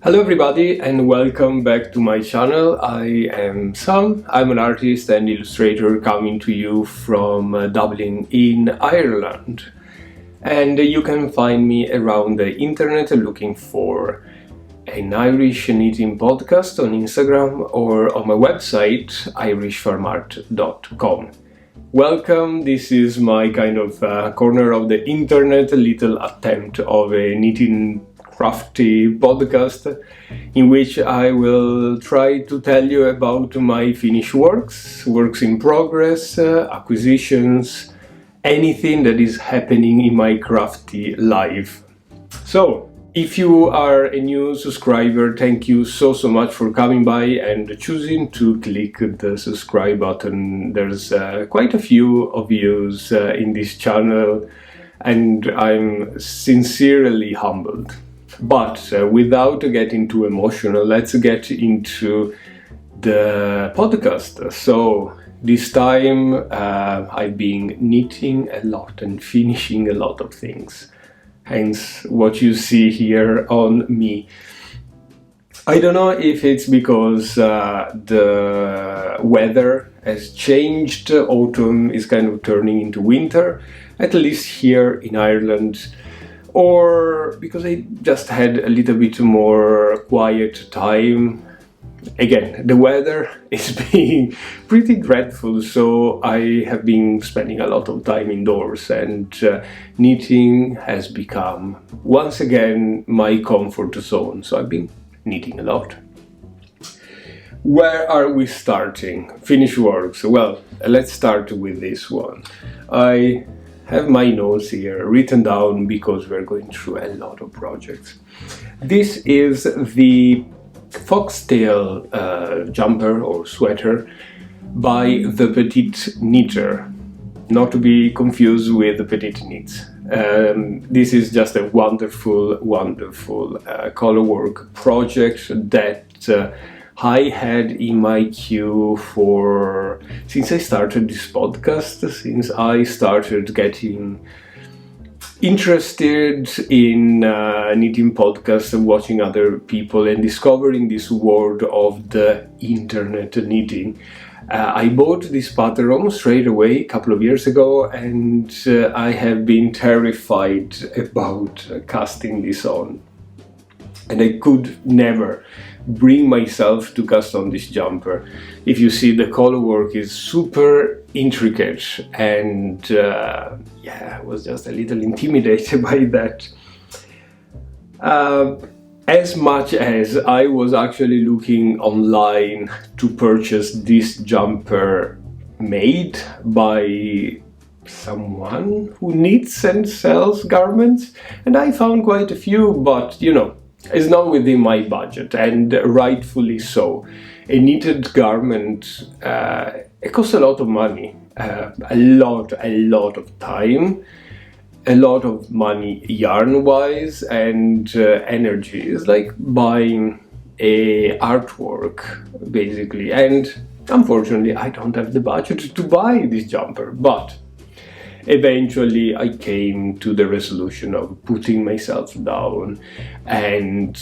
Hello everybody and welcome back to my channel. I am Sam. I'm an artist and illustrator coming to you from Dublin in Ireland. And you can find me around the internet looking for an Irish knitting podcast on Instagram or on my website irishfarmart.com. Welcome, this is my kind of corner of the internet, a little attempt of a knitting crafty podcast in which I will try to tell you about my finished works in progress, acquisitions, anything that is happening in my crafty life. So, if you are a new subscriber, thank you so much for coming by and choosing to click the subscribe button. There's quite a few of you in this channel and I'm sincerely humbled. But without getting too emotional, let's get into the podcast. So this time I've been knitting a lot and finishing a lot of things. Hence what you see here on me. I don't know if it's because the weather has changed. Autumn is kind of turning into winter, at least here in Ireland. Or because I just had a little bit more quiet time. Again, the weather is being pretty dreadful, so I have been spending a lot of time indoors, and knitting has become once again my comfort zone. So I've been knitting a lot. Where are we starting? Finished works. Well, let's start with this one. I have my notes here written down because we're going through a lot of projects. This is the Foxtail jumper or sweater by the Petite Knitter, not to be confused with the Petite Knits. This is just a wonderful colorwork project that I had in my queue since I started this podcast, since I started getting interested in knitting podcasts and watching other people and discovering this world of the internet knitting. I bought this pattern straight away a couple of years ago, and I have been terrified about casting this on. And I could never bring myself to cast on this jumper. If you see, the color work is super intricate, and I was just a little intimidated by that. As much as I was actually looking online to purchase this jumper made by someone who knits and sells garments, and I found quite a few, but it's not within my budget, and rightfully so. A knitted garment, it costs a lot of money, a lot of time, a lot of money yarn-wise, and energy. It's like buying a artwork, basically. And unfortunately, I don't have the budget to buy this jumper, but eventually I came to the resolution of putting myself down and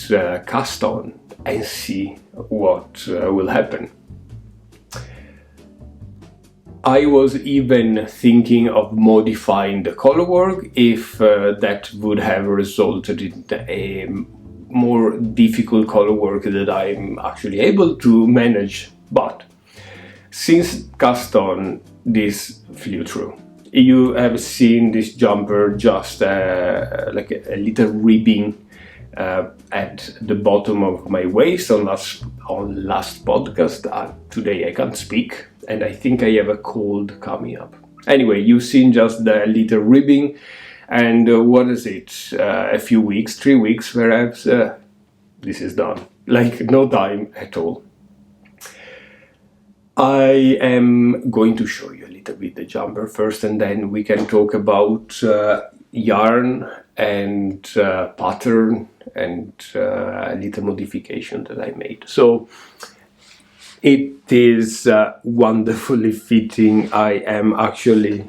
cast on and see what will happen. I was even thinking of modifying the colorwork if that would have resulted in a more difficult colorwork that I'm actually able to manage, but since cast on, this flew through. You have seen this jumper just like a little ribbing at the bottom of my waist on last podcast. Today I can't speak, and I think I have a cold coming up. Anyway, you've seen just the little ribbing, and what is it? A few weeks, 3 weeks perhaps. This is done. Like no time at all. I am going to show you a little bit the jumper first, and then we can talk about yarn and pattern and a little modification that I made. So it is wonderfully fitting. I am actually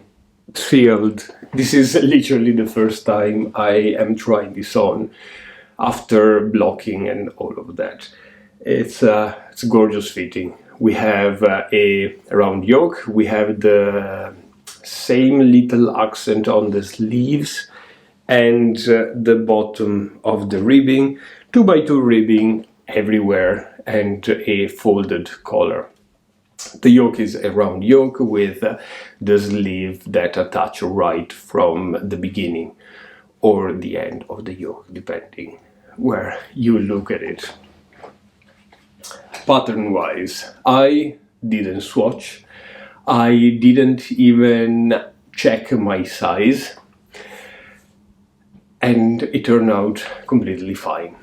thrilled. This is literally the first time I am trying this on. after blocking and all of that. It's gorgeous fitting. We have a round yoke, we have the same little accent on the sleeves, and the bottom of the ribbing, 2x2 ribbing everywhere, and a folded collar. The yoke is a round yoke with the sleeve that attach right from the beginning or the end of the yoke, depending where you look at it. Pattern wise, I didn't swatch, I didn't even check my size, and it turned out completely fine.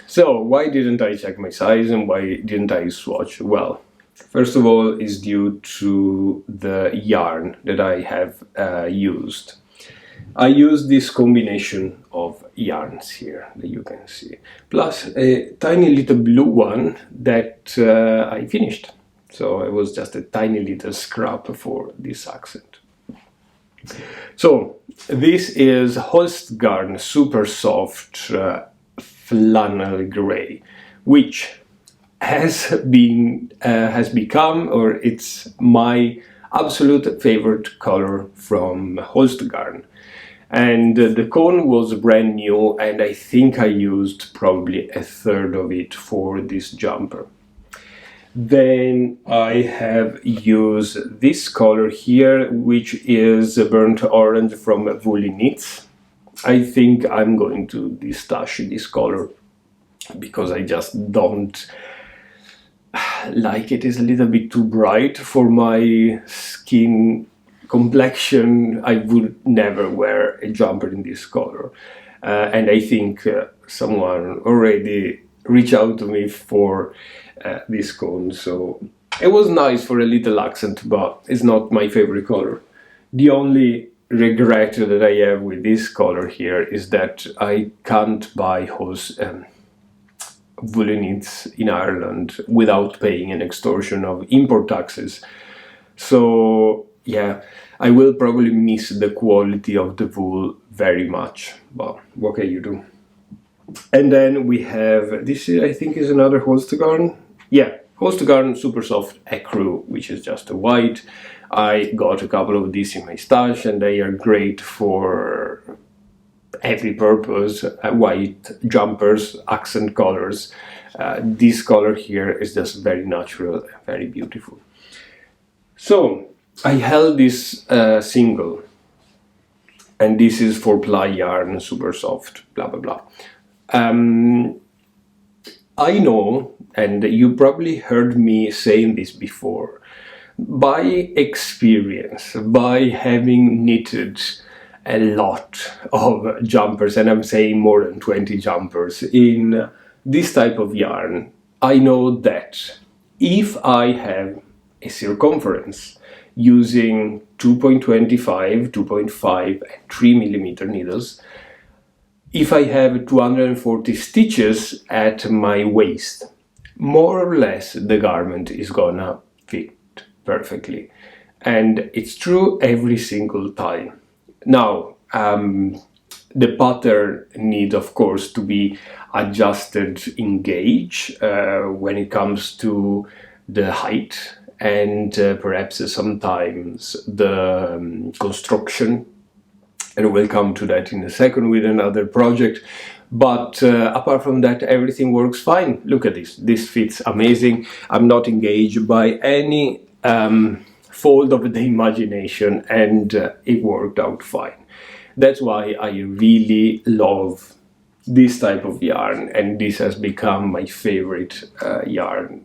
So why didn't I check my size and why didn't I swatch? Well, first of all, is due to the yarn that I have used. I use this combination of yarns here that you can see, plus a tiny little blue one that I finished. So it was just a tiny little scrap for this accent. So this is Holstgarn Super Soft Flannel Grey, which has become, or it's my absolute favorite color from Holstgarn. And the cone was brand new, and I think I used probably a third of it for this jumper. Then I have used this color here, which is burnt orange from Woolly Knits. I think I'm going to destash this color because I just don't like it. It's a little bit too bright for my skin complexion. I would never wear a jumper in this color, and I think someone already reached out to me for this cone, so it was nice for a little accent, but it's not my favorite color. The only regret that I have with this color here is that I can't buy Woolly Knits in Ireland without paying an extortion of import taxes. So yeah, I will probably miss the quality of the wool very much, but what can you do? And then we have, this I think is another Holstgarn. Yeah, Holstgarn Super Soft Ecru, which is just a white. I got a couple of these in my stash and they are great for every purpose. White jumpers, accent colors. This color here is just very natural, very beautiful. So I held this single, and this is 4-ply yarn, super soft, blah blah blah. I know, and you probably heard me saying this before, by experience, by having knitted a lot of jumpers, and I'm saying more than 20 jumpers in this type of yarn, I know that if I have a circumference using 2.25, 2.5 and 3mm needles, if I have 240 stitches at my waist, more or less the garment is gonna fit perfectly. And it's true every single time. Now, the pattern needs, of course, to be adjusted in gauge when it comes to the height and perhaps sometimes the construction, and we'll come to that in a second with another project. But apart from that, everything works fine. Look at this fits amazing. I'm not engaged by any fold of the imagination, and it worked out fine. That's why I really love this type of yarn, and this has become my favorite yarn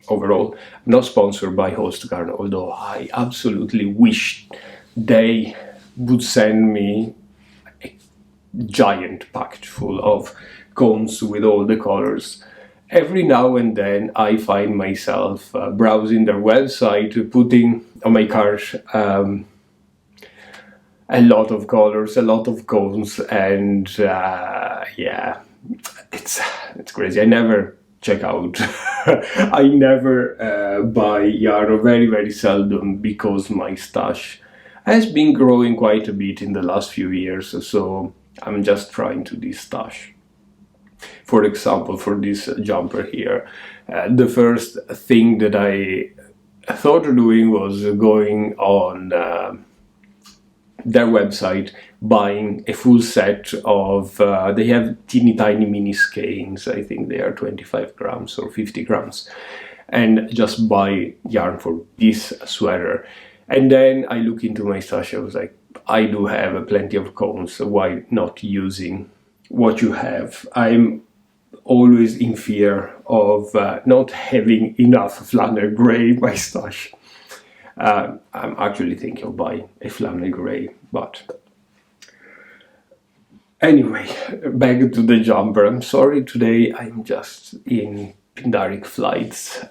overall. I'm not sponsored by Holstgarn, although I absolutely wish they would send me a giant package full of cones with all the colors. Every now and then I find myself browsing their website, putting on my cart a lot of colors, a lot of cones, and yeah, it's crazy. I never check out. I never buy yarn, or very, very seldom, because my stash has been growing quite a bit in the last few years, so I'm just trying to destash. For example, for this jumper here, the first thing that I thought of doing was going on their website, buying a full set of, they have teeny tiny mini skeins, I think they are 25 grams or 50 grams, and just buy yarn for this sweater. And then I look into my stash, I was like, I do have plenty of cones, so why not using what you have? I'm always in fear of not having enough flannel grey in my stash. I'm actually thinking of buying a flannel grey, but anyway, back to the jumper. I'm sorry, today I'm just in Pindaric flights.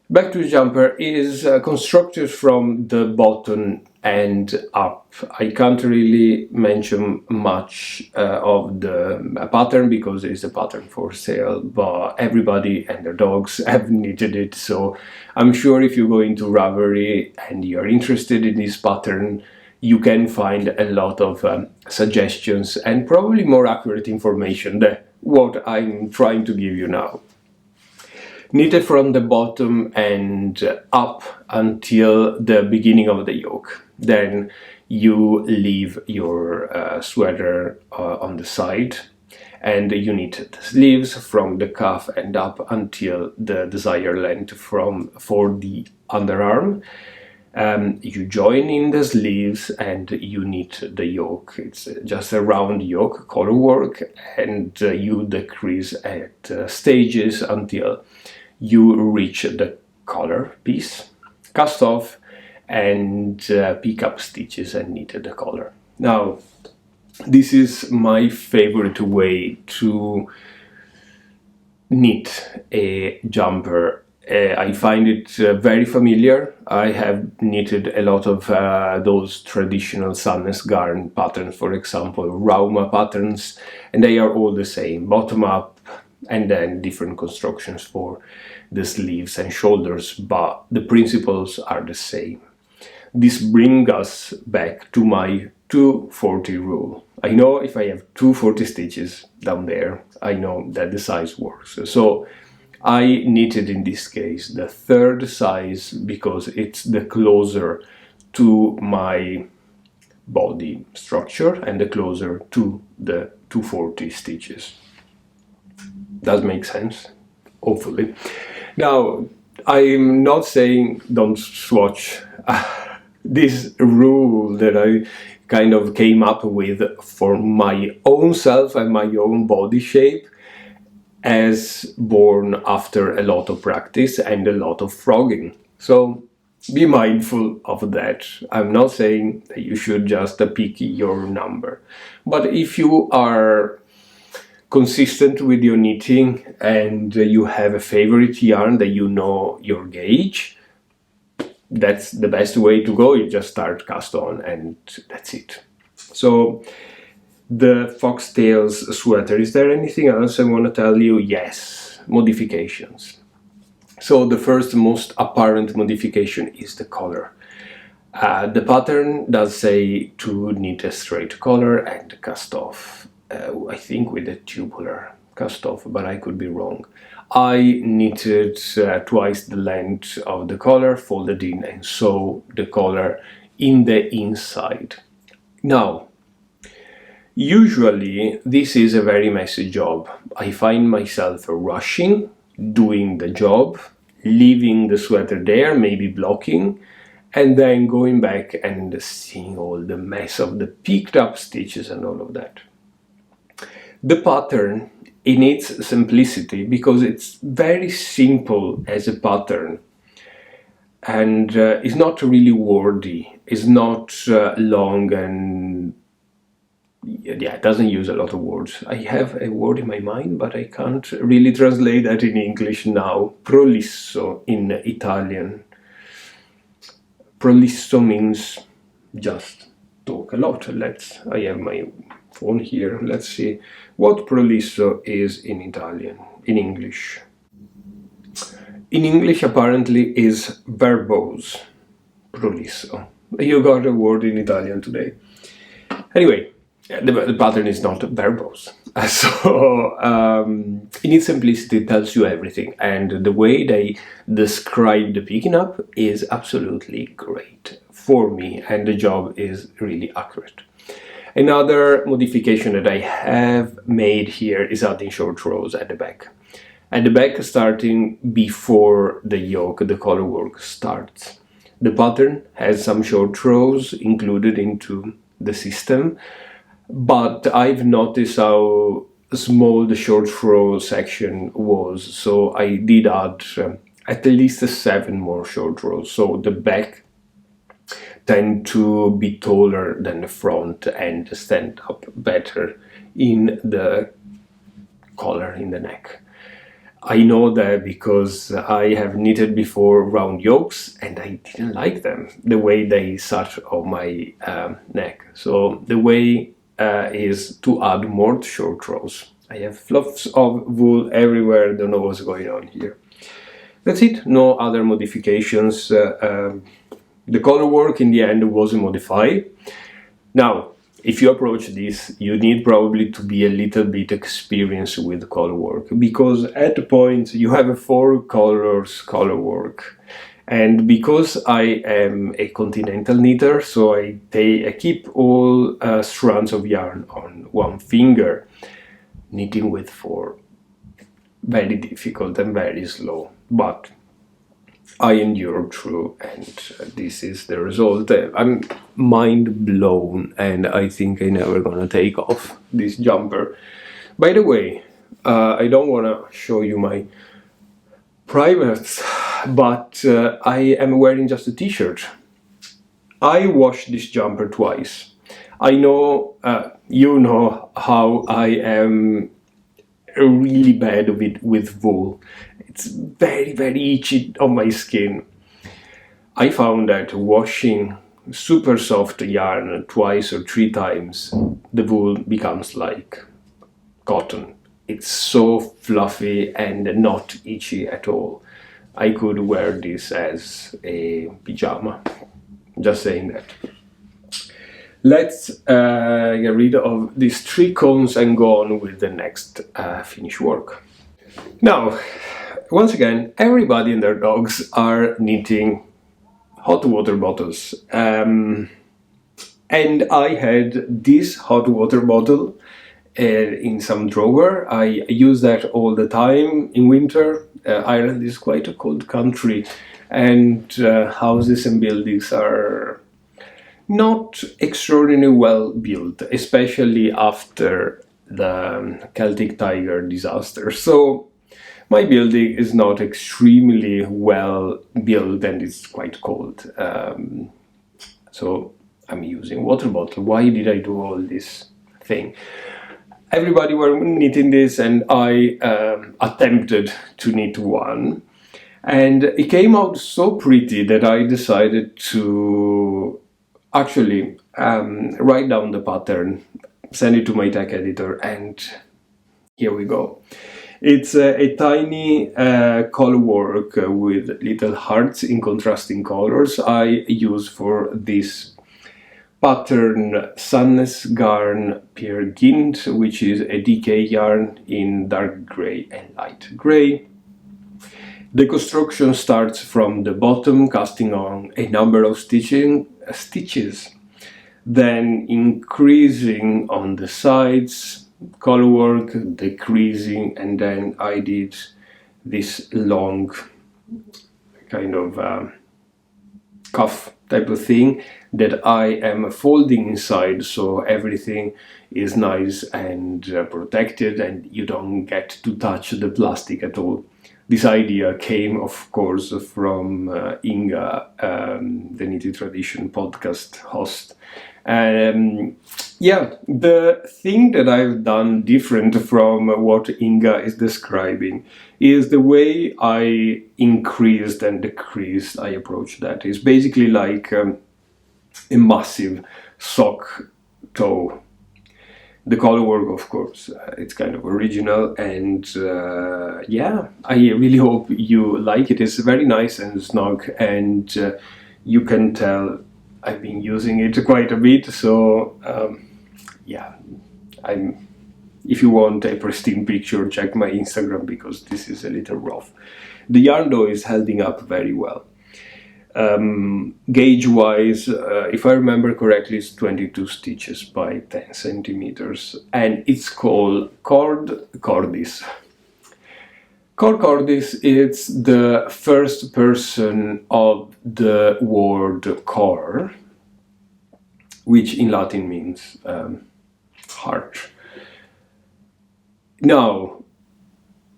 Back to the jumper is constructed from the bottom and up. I can't really mention much of the pattern because it's a pattern for sale, but everybody and their dogs have knitted it, so I'm sure if you go into Ravelry and you're interested in this pattern, you can find a lot of suggestions and probably more accurate information than what I'm trying to give you now. Knitted from the bottom and up until the beginning of the yoke. Then you leave your sweater on the side, and you knit the sleeves from the cuff and up until the desired length for the underarm. You join in the sleeves and you knit the yoke. It's just a round yoke, color work, and you decrease at stages until you reach the collar piece, cast off, and pick up stitches and knit the collar. Now, this is my favorite way to knit a jumper. I find it very familiar. I have knitted a lot of those traditional Sandnes garn patterns, for example, Rauma patterns, and they are all the same, bottom up, and then different constructions for the sleeves and shoulders, but the principles are the same. This brings us back to my 240 rule. I know if I have 240 stitches down there, I know that the size works. So I knitted in this case the third size because it's the closer to my body structure and the closer to the 240 stitches. Does make sense? Hopefully. Now, I'm not saying don't swatch. This rule that I kind of came up with for my own self and my own body shape as born after a lot of practice and a lot of frogging. So be mindful of that. I'm not saying that you should just pick your number. But if you are consistent with your knitting and you have a favorite yarn that you know your gauge, that's the best way to go. You just start cast on and that's it. So the Foxtails sweater, is there anything else I want to tell you? Yes, modifications. So the first most apparent modification is the collar. The pattern does say to knit a straight collar and cast off. I think with a tubular cast off, but I could be wrong. I knitted twice the length of the collar, folded in and sew the collar in the inside. Now, usually this is a very messy job. I find myself rushing, doing the job, leaving the sweater there, maybe blocking, and then going back and seeing all the mess of the picked up stitches and all of that. The pattern, in its simplicity, because it's very simple as a pattern and it's not really wordy, it's not long and it doesn't use a lot of words. I have a word in my mind, but I can't really translate that in English now. Prolisso in Italian. Prolisso means just talk a lot. I have my phone here. Let's see what prolisso is in Italian, in English. In English, apparently, is verbose. Prolisso. You got a word in Italian today. Anyway, the pattern is not verbose. So in its simplicity, it tells you everything, and the way they describe the picking up is absolutely great for me, and the job is really accurate. Another modification that I have made here is adding short rows at the back. At the back, starting before the yoke, the color work starts. The pattern has some short rows included into the system, but I've noticed how small the short row section was, so I did add at least 7 more short rows. So the back tend to be taller than the front and stand up better in the collar in the neck. I know that because I have knitted before round yokes and I didn't like them, the way they sat on my neck. So the way is to add more short rows. I have fluffs of wool everywhere, don't know what's going on here. That's it, no other modifications. The color work in the end was modified. Now, if you approach this, you need probably to be a little bit experienced with color work, because at the point you have 4 colors color work. And because I am a continental knitter, so I keep all strands of yarn on one finger. Knitting with 4, very difficult and very slow, but I endured through, and this is the result. I'm mind blown, and I think I'm never gonna take off this jumper. By the way, I don't wanna show you my privates, but I am wearing just a t-shirt. I washed this jumper twice. I know, you know how I am really bad with wool. It's very, very itchy on my skin. I found that washing super soft yarn twice or 3 times, the wool becomes like cotton. It's so fluffy and not itchy at all. I could wear this as a pyjama. Just saying that. Let's get rid of these 3 cones and go on with the next finish work. Now, once again, everybody and their dogs are knitting hot water bottles. And I had this hot water bottle in some drawer. I use that all the time in winter. Ireland is quite a cold country, and houses and buildings are not extraordinarily well built, especially after the Celtic Tiger disaster. So my building is not extremely well built and it's quite cold. So I'm using water bottle. Why did I do all this thing? Everybody were knitting this, and I attempted to knit one. And it came out so pretty that I decided to actually write down the pattern, send it to my tech editor, and here we go. It's a tiny color work with little hearts in contrasting colors. I use for this pattern Sandnes Garn Peer Gynt, which is a DK yarn in dark grey and light grey. The construction starts from the bottom, casting on a number of stitches, then increasing on the sides, color work, decreasing, and then I did this long kind of cuff type of thing that I am folding inside, so everything is nice and protected and you don't get to touch the plastic at all. This idea came, of course, from Inga, the Knitted Tradition podcast host. Yeah, the thing that I've done different from what Inga is describing is the way I increased and decreased. I approach that. It's basically like a massive sock toe. The color work, of course, it's kind of original, and yeah, I really hope you like it. It's very nice and snug, and you can tell I've been using it quite a bit, so yeah, If you want a pristine picture, check my Instagram, because this is a little rough. The yarn though is holding up very well. Gauge wise, if I remember correctly, it's 22 stitches by 10 centimeters, and it's called cord cordis. Cord cordis is the first person of the word cor, which in Latin means heart. Now,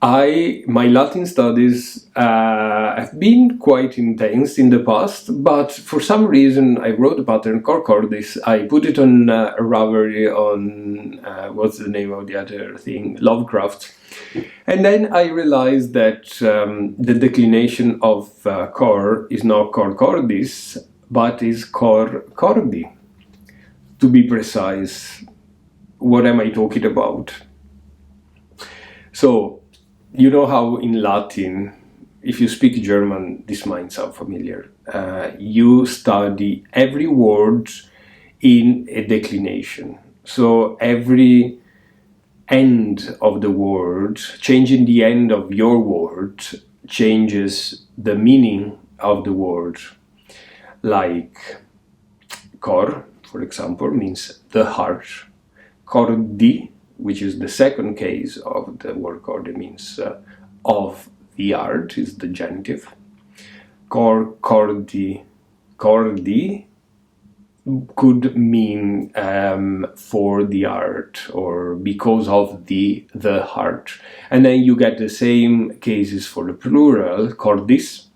my Latin studies have been quite intense in the past, but for some reason I wrote the pattern cord cordis. I put it on Ravelry, on what's the name of the other thing, Lovecraft, and then I realized that the declination of cor is not cord cordis, but is cor cordi. To be precise, what am I talking about? So, you know how in Latin, if you speak German, this might sound familiar. You study every word in a declination. So every end of the word, changing the end of your word, changes the meaning of the word. Like cor, for example, means the heart. Cordi, which is the second case of the word cordi, means of the art, is the genitive. Cordi could mean for the art, or because of the heart. And then you get the same cases for the plural, cordis,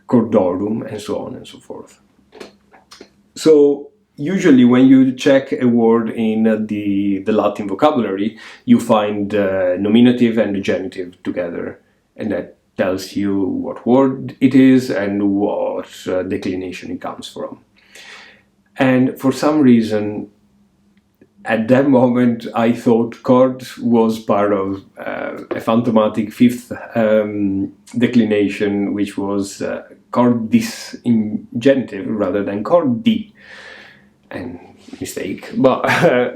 cordorum, and so on and so forth. So usually when you check a word in the Latin vocabulary, you find the nominative and the genitive together, and that tells you what word it is and what declination it comes from. And for some reason, at that moment, I thought cord was part of a phantomatic fifth declination, which was cordis in genitive rather than cordi. And mistake, but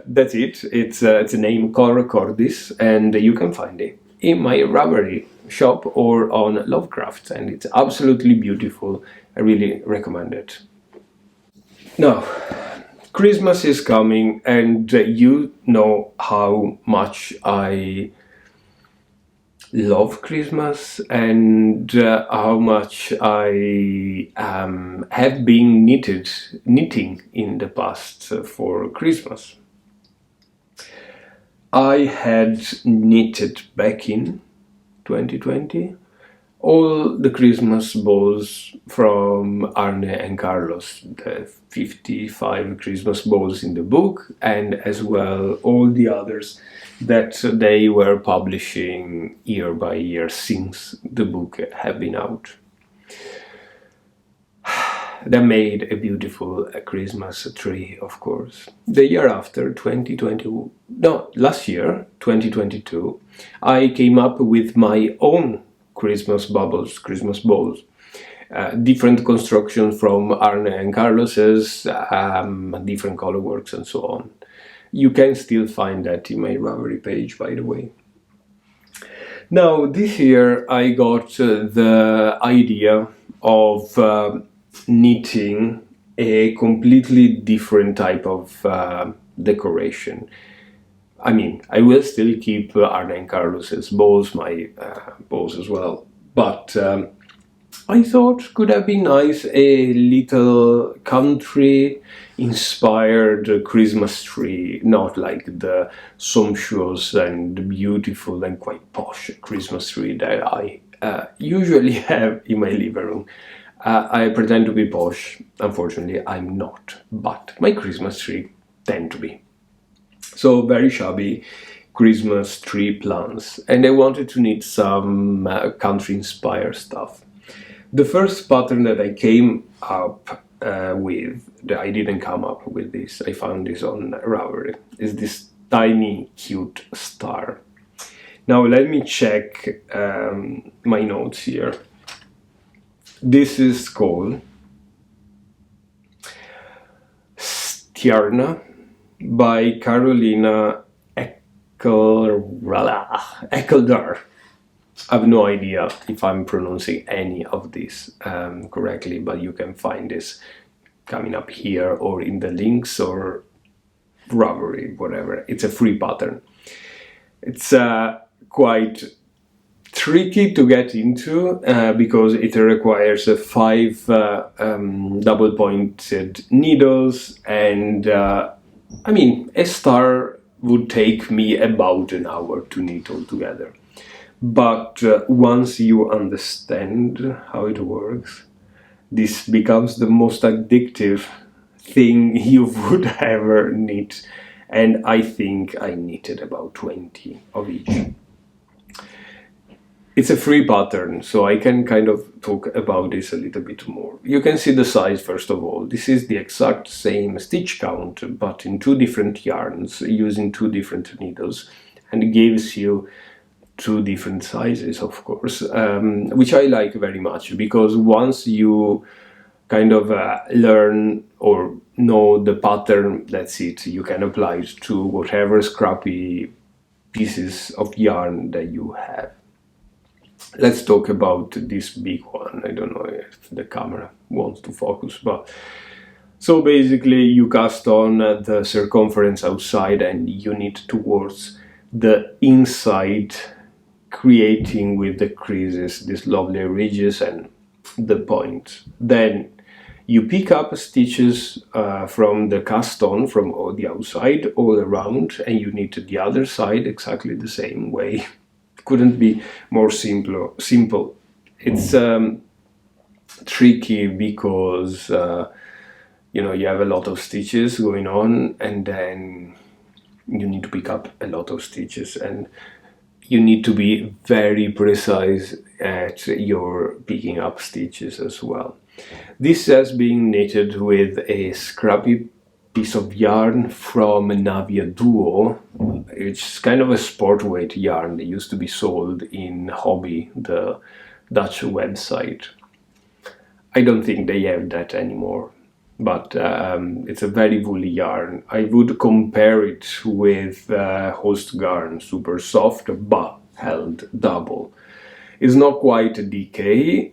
that's it. It's a name, cor cordis, and you can find it in my Ravelry shop or on Lovecraft, and it's absolutely beautiful. I really recommend it. Now, Christmas is coming, and you know how much I love Christmas, and how much I have been knitting in the past for Christmas. I had knitted back in 2020 all the Christmas balls from Arne and Carlos, the 55 Christmas balls in the book, and as well all the others that they were publishing year by year since the book had been out. They made a beautiful Christmas tree, of course. The year after, last year, 2022, I came up with my own Christmas balls, different construction from Arne and Carlos's, different color works and so on. You can still find that in my Ravelry page, by the way. Now, this year I got the idea of knitting a completely different type of decoration. I mean, I will still keep Arne and Carlos's balls, my balls as well, but I thought could have been nice a little country inspired Christmas tree, not like the sumptuous and beautiful and quite posh Christmas tree that I usually have in my living room. I pretend to be posh. Unfortunately, I'm not, but my Christmas tree tend to be. So very shabby Christmas tree plants, and I wanted to knit some country-inspired stuff. The first pattern that I came up with, I didn't come up with this, I found this on Ravelry, is this tiny cute star. Now let me check my notes here. This is called Stjarna, by Carolina Ekeldar. I have no idea if I'm pronouncing any of this correctly, but you can find this coming up here or in the links or Ravelry, whatever. It's a free pattern. It's quite tricky to get into because it requires 5 double pointed needles, and I mean, a star would take me about an hour to knit all together. But once you understand how it works, this becomes the most addictive thing you would ever knit. And I think I knitted about 20 of each. It's a free pattern, so I can kind of talk about this a little bit more. You can see the size first of all. This is the exact same stitch count, but in 2 different yarns, using 2 different needles, and it gives you 2 different sizes, of course, which I like very much, because once you kind of learn or know the pattern, that's it. You can apply it to whatever scrappy pieces of yarn that you have. Let's talk about this big one. I don't know if the camera wants to focus, but so basically you cast on the circumference outside and you knit towards the inside, creating with the creases these lovely ridges and the point. Then you pick up stitches from the cast on from the outside all around, and you knit the other side exactly the same way. Couldn't be more simple. It's tricky because you know, you have a lot of stitches going on, and then you need to pick up a lot of stitches, and you need to be very precise at your picking up stitches as well. This has been knitted with a scrappy piece of yarn from Navia Duo. It's kind of a sport weight yarn that used to be sold in Hobby, the Dutch website. I don't think they have that anymore, but it's a very woolly yarn. I would compare it with Host Garn, super soft but held double. It's not quite a DK,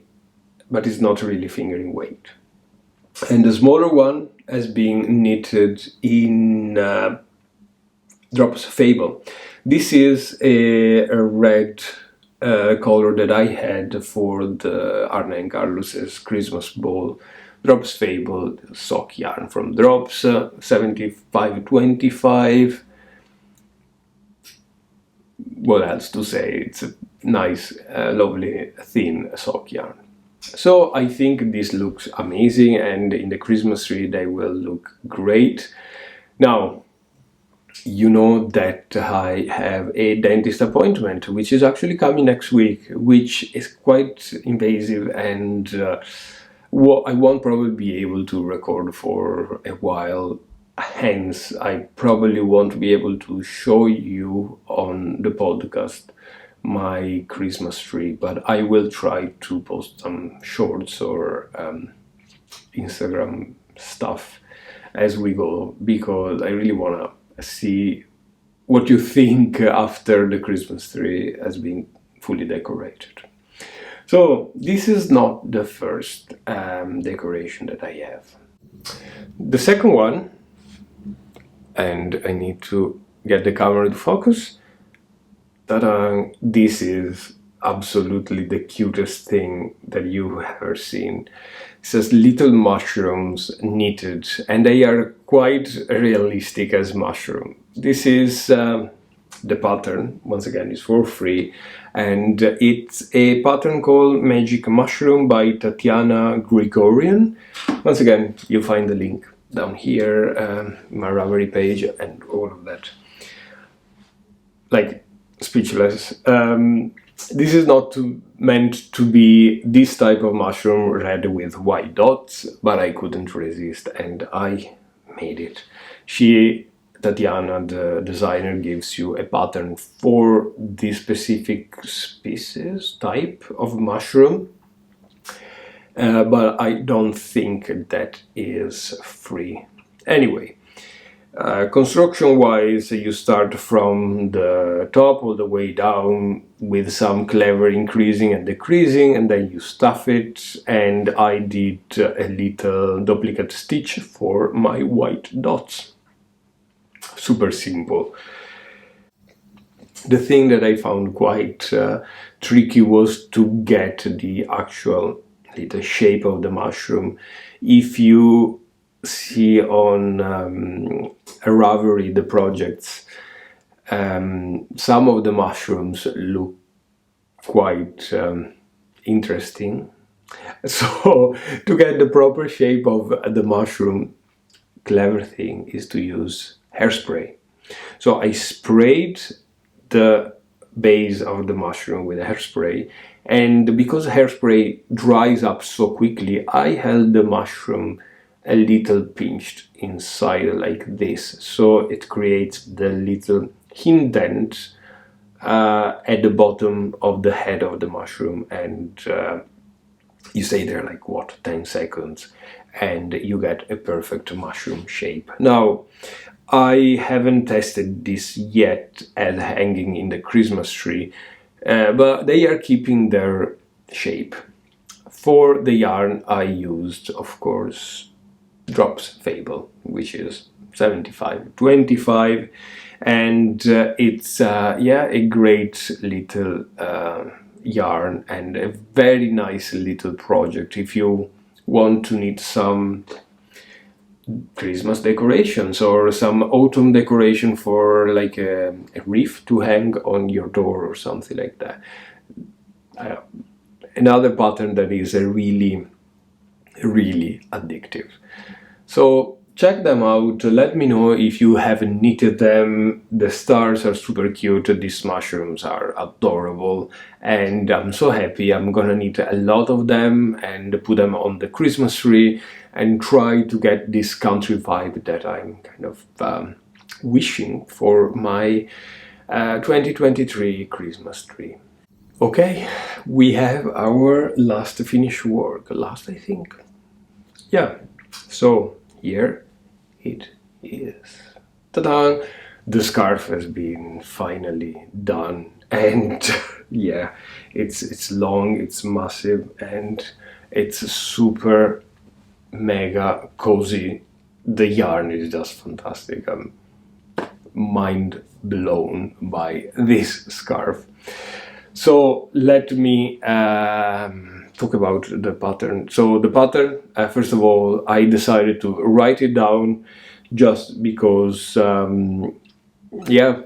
but it's not really fingering weight. And the smaller one has been knitted in Drops Fable. This is a red color that I had for the Arne and Carlos's Christmas ball. Drops Fable sock yarn from Drops, 7525. What else to say? It's a nice, lovely, thin sock yarn. So I think this looks amazing, and in the Christmas tree they will look great. Now, you know that I have a dentist appointment, which is actually coming next week, which is quite invasive, and I won't probably be able to record for a while. Hence, I probably won't be able to show you on the podcast my Christmas tree, but I will try to post some shorts or Instagram stuff as we go, because I really want to see what you think after the Christmas tree has been fully decorated. So this is not the first decoration that I have. The second one, and I need to get the camera to focus. Ta-da! This is absolutely the cutest thing that you've ever seen. It says little mushrooms knitted, and they are quite realistic as mushroom. This is the pattern. Once again, it's for free, and it's a pattern called Magic Mushroom by Tatiana Grigorian. Once again, you'll find the link down here, my Ravelry page, and all of that. Like, speechless. This is not meant to be this type of mushroom red with white dots, but I couldn't resist and I made it. Tatiana, the designer, gives you a pattern for this specific species, type of mushroom, but I don't think that is free. Anyway, Construction-wise, you start from the top all the way down with some clever increasing and decreasing, and then you stuff it, and I did a little duplicate stitch for my white dots. Super simple. The thing that I found quite tricky was to get the actual little shape of the mushroom. If you see on Ravelry the projects, some of the mushrooms look quite interesting. So to get the proper shape of the mushroom, clever thing is to use hairspray. So I sprayed the base of the mushroom with hairspray, and because hairspray dries up so quickly, I held the mushroom a little pinched inside like this, so it creates the little indent at the bottom of the head of the mushroom, and you stay there like what, 10 seconds, and you get a perfect mushroom shape. Now, I haven't tested this yet as hanging in the Christmas tree, but they are keeping their shape. For the yarn I used, of course, Drops Fable, which is 75-25, and it's a great little yarn and a very nice little project if you want to need some Christmas decorations or some autumn decoration for like a wreath to hang on your door or something like that. Another pattern that is really addictive. So check them out, let me know if you haven't knitted them. The stars are super cute, these mushrooms are adorable, and I'm so happy. I'm gonna knit a lot of them and put them on the Christmas tree and try to get this country vibe that I'm kind of wishing for my 2023 Christmas tree. Okay, we have our last finished work, last I think. Yeah, so here it is. Ta-da! The scarf has been finally done, and yeah, it's long, it's massive, and it's super mega cozy. The yarn is just fantastic. I'm mind blown by this scarf. So let me talk about the pattern. So the pattern, first of all, I decided to write it down just because, yeah,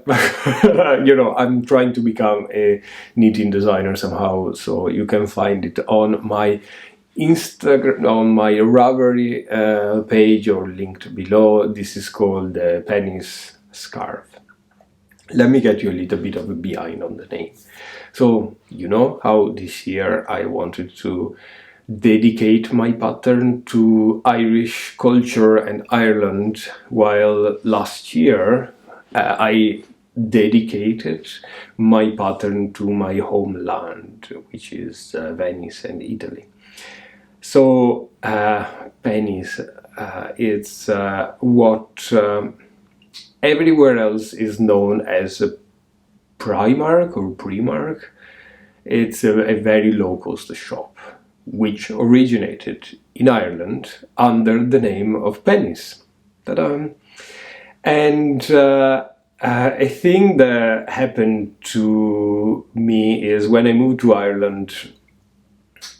you know, I'm trying to become a knitting designer somehow. So you can find it on my Instagram, on my Ravelry page, or linked below. This is called the Penny's Scarf. Let me get you a little bit of a behind on the name. So, you know how this year I wanted to dedicate my pattern to Irish culture and Ireland, while last year I dedicated my pattern to my homeland, which is Venice and Italy. So, pennies, it's what everywhere else is known as a Primark or Primark. It's a very low-cost shop, which originated in Ireland under the name of pennies. Ta-da! And a thing that happened to me is when I moved to Ireland,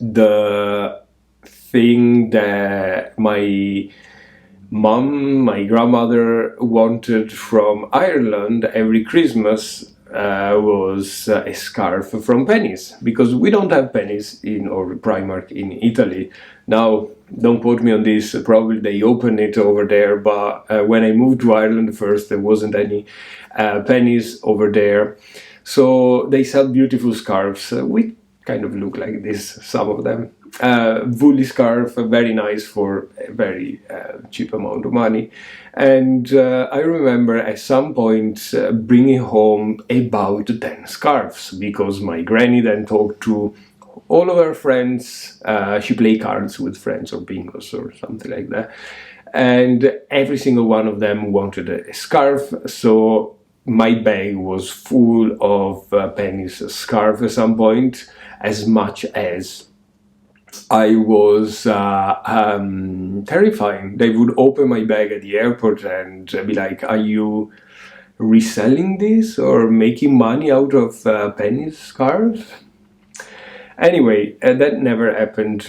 the thing that my mom, my grandmother wanted from Ireland every Christmas was a scarf from pennies, because we don't have pennies in or Primark in Italy. Now, don't quote me on this, probably they opened it over there, but when I moved to Ireland first, there wasn't any pennies over there. So they sell beautiful scarves, which kind of look like this, some of them. Woolly scarf, very nice for a very cheap amount of money. And I remember at some point bringing home about 10 scarves, because my granny then talked to all of her friends. She played cards with friends or bingos or something like that. and every single one of them wanted a scarf, so my bag was full of Penny's scarf at some point, as much as I was terrifying. They would open my bag at the airport and be like, "Are you reselling this or making money out of Penny's scarves?" Anyway, that never happened,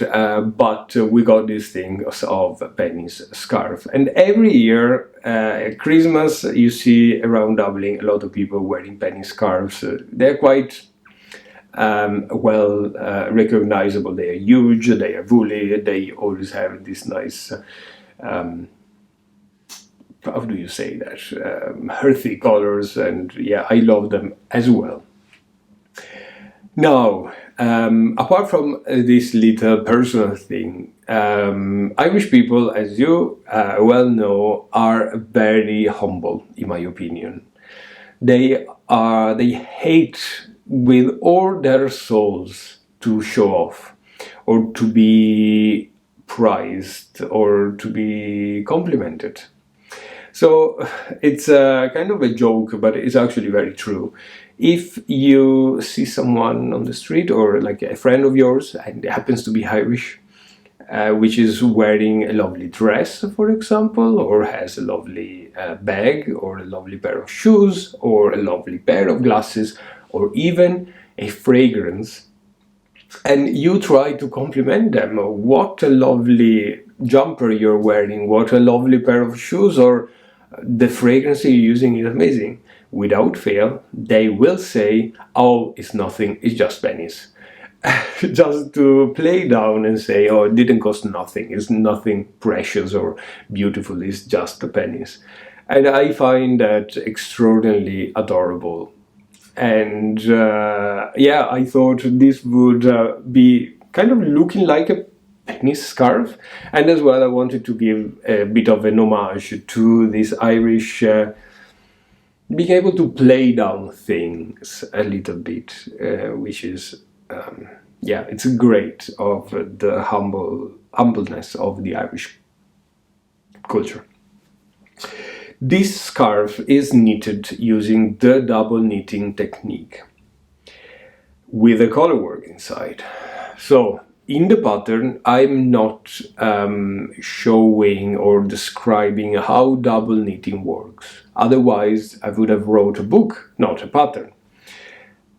but we got this thing of Penny's scarf. And every year at Christmas, you see around Dublin a lot of people wearing Penny scarves. They're quite well recognizable. They are huge, they are woolly, they always have this nice, how do you say that, earthy colors, and yeah, I love them as well. Now, apart from this little personal thing, Irish people, as you well know, are very humble, in my opinion. They hate with all their souls to show off, or to be prized, or to be complimented. So it's kind of a joke, but it's actually very true. If you see someone on the street, or like a friend of yours, and it happens to be Irish, which is wearing a lovely dress, for example, or has a lovely bag, or a lovely pair of shoes, or a lovely pair of glasses, or even a fragrance, and you try to compliment them, what a lovely jumper you're wearing, what a lovely pair of shoes, or the fragrance you're using is amazing. Without fail, they will say, "Oh, it's nothing, it's just pennies." Just to play down and say, "Oh, it didn't cost nothing, it's nothing precious or beautiful, it's just the pennies." And I find that extraordinarily adorable. And yeah, I thought this would be kind of looking like a penny scarf, and as well I wanted to give a bit of an homage to this Irish being able to play down things a little bit, which is yeah, it's great of the humbleness of the Irish culture. This scarf is knitted using the double knitting technique with a colorwork inside. So in the pattern, I'm not showing or describing how double knitting works. Otherwise, I would have wrote a book, not a pattern.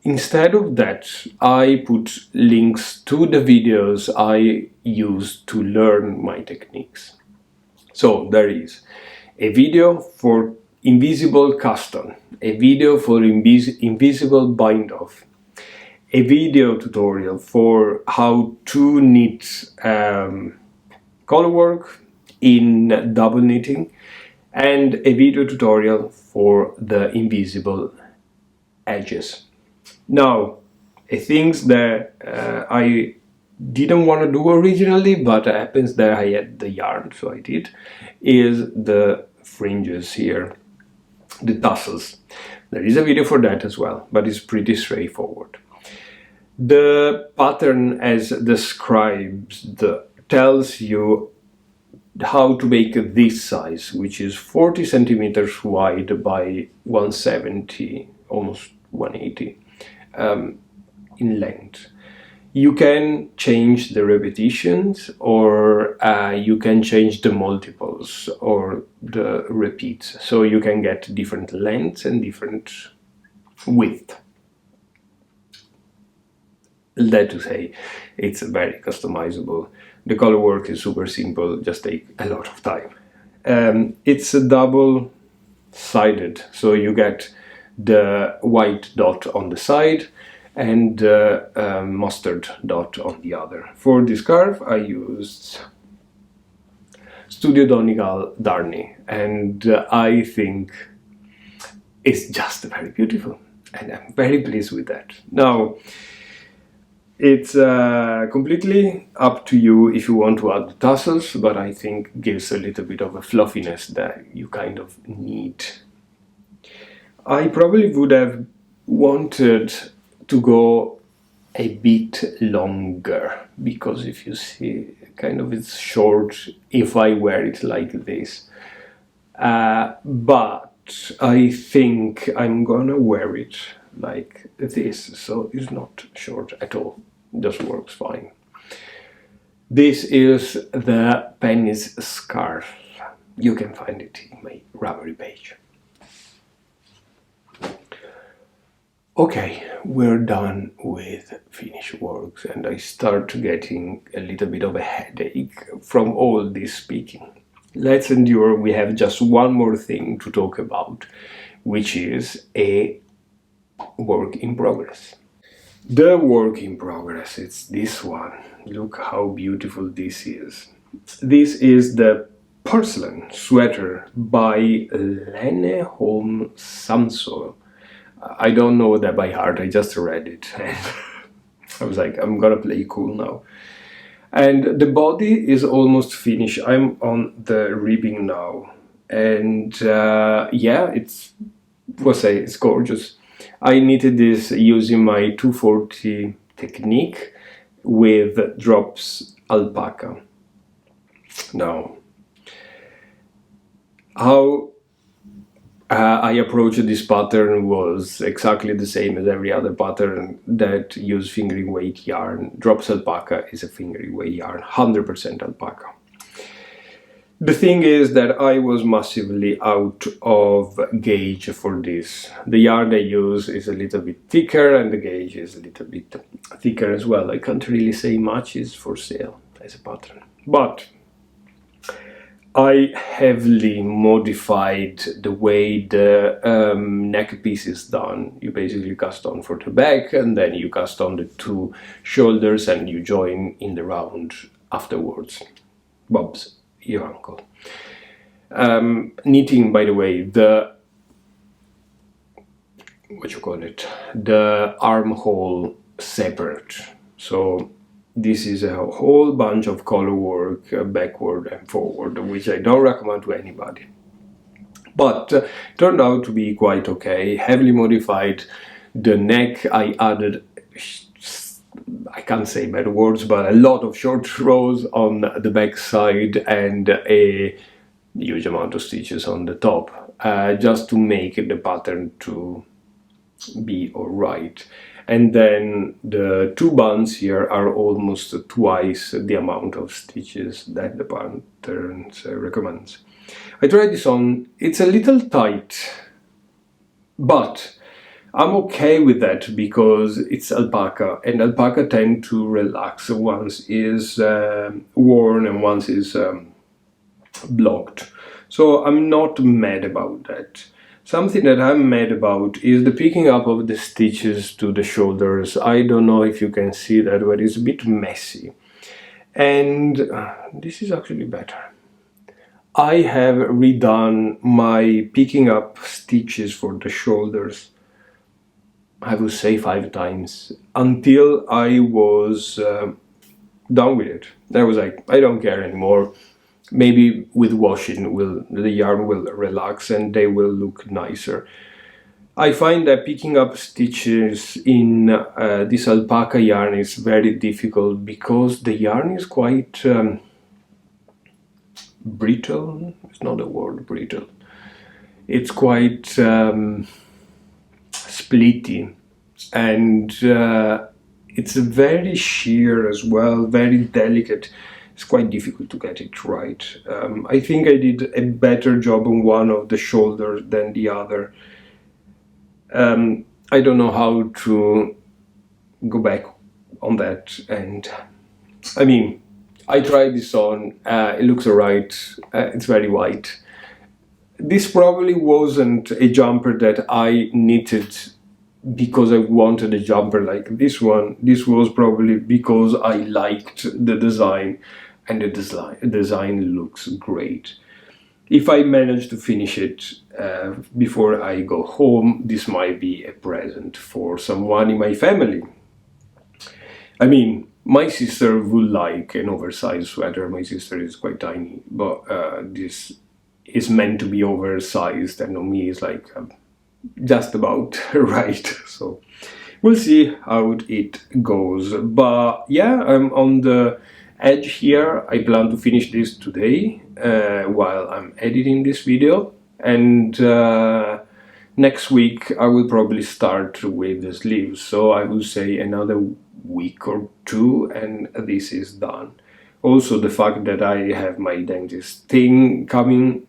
Instead of that, I put links to the videos I use to learn my techniques. So there is a video for invisible cast on, a video for invisible bind off, a video tutorial for how to knit colorwork in double knitting, and a video tutorial for the invisible edges. Now, things that I didn't want to do originally, but it happens that I had the yarn, so I did, is the fringes here, the tassels. There is a video for that as well, but it's pretty straightforward. The pattern as described tells you how to make this size, which is 40 centimeters wide by 170, almost 180 in length. You can change the repetitions, or you can change the multiples or the repeats, so you can get different lengths and different width. That to say, it's very customizable. The color work is super simple, just take a lot of time. It's a double-sided, so you get the white dot on the side and mustard dot on the other. For this scarf I used Studio Donegal Darney, and I think it's just very beautiful, and I'm very pleased with that. Now, it's completely up to you if you want to add the tassels, but I think gives a little bit of a fluffiness that you kind of need. I probably would have wanted to go a bit longer, because if you see, kind of it's short if I wear it like this. But I think I'm gonna wear it like this, so it's not short at all, just works fine. This is the penis scarf. You can find it in my Ravelry page. Okay, we're done with finished works, and I start getting a little bit of a headache from all this speaking. Let's endure, we have just one more thing to talk about, which is a work in progress. The work in progress, it's this one. Look how beautiful this is. This is the Porcelain sweater by Lene Holm Samso. I don't know that by heart, I just read it and I was like, I'm gonna play cool now. And the body is almost finished. I'm on the ribbing now, and yeah, it's gorgeous. I knitted this using my 240 technique with drops alpaca. Now, how I approached this pattern was exactly the same as every other pattern that use fingering weight yarn. Drops alpaca is a fingering weight yarn, 100% alpaca. The thing is that I was massively out of gauge for this. The yarn I use is a little bit thicker and the gauge is a little bit thicker as well. I can't really say much is for sale as a pattern. But I heavily modified the way the neck piece is done. You basically cast on for the back and then you cast on the two shoulders and you join in the round afterwards. Bob's your uncle. Knitting, by the way, the armhole separate. So this is a whole bunch of color work backward and forward, which I don't recommend to anybody. But turned out to be quite okay. Heavily modified the neck. I added, I can't say bad words, but a lot of short rows on the back side and a huge amount of stitches on the top, just to make the pattern to be alright. And then the two buns here are almost twice the amount of stitches that the pattern recommends. I tried this on, it's a little tight, but I'm okay with that because it's alpaca, and alpaca tend to relax once is worn and once is blocked. So I'm not mad about that. Something that I'm mad about is the picking up of the stitches to the shoulders. I don't know if you can see that, but it's a bit messy. And this is actually better. I have redone my picking up stitches for the shoulders, I would say 5 times, until I was done with it. I was like, I don't care anymore. Maybe with washing the yarn will relax and they will look nicer. I find that picking up stitches in this alpaca yarn is very difficult because the yarn is quite brittle. It's not a word, brittle. It's quite splitty, and it's very sheer as well, very delicate. It's quite difficult to get it right. I think I did a better job on one of the shoulders than the other. I don't know how to go back on that, and I mean, I tried this on, it looks alright, it's very white. This probably wasn't a jumper that I knitted because I wanted a jumper like this one. This was probably because I liked the design, and the design looks great. If I manage to finish it before I go home, this might be a present for someone in my family. I mean, my sister would like an oversized sweater. My sister is quite tiny, but this is meant to be oversized, and on me is like just about right. So we'll see how it goes. But yeah, I'm on the edge here. I plan to finish this today while I'm editing this video, and next week I will probably start with the sleeves, so I will say another week or two and this is done. Also, the fact that I have my dentist thing coming,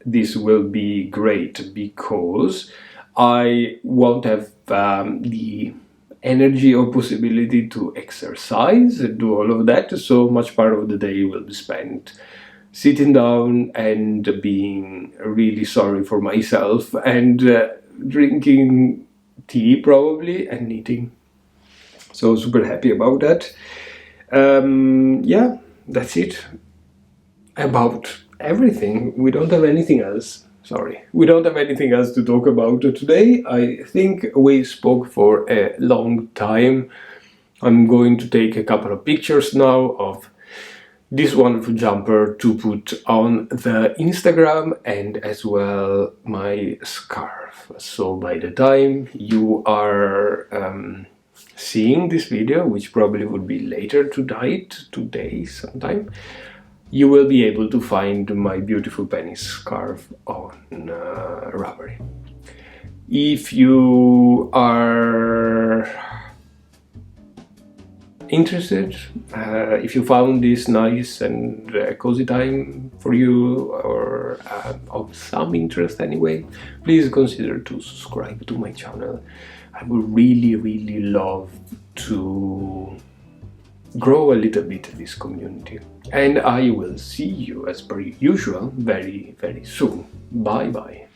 this will be great because I won't have the energy or possibility to exercise and do all of that, so much part of the day will be spent sitting down and being really sorry for myself and drinking tea probably and eating. So super happy about that. Yeah, that's it about everything. We don't have anything else. Sorry, we don't have anything else to talk about today. I think we spoke for a long time. I'm going to take a couple of pictures now of this wonderful jumper to put on the Instagram, and as well my scarf. So by the time you are seeing this video, which probably would be later tonight, today sometime, you will be able to find my beautiful penny scarf on Ravelry. If you are interested, if you found this nice and cozy time for you, or of some interest anyway, please consider to subscribe to my channel. I would really love to grow a little bit this community, and I will see you as per usual very soon. Bye bye.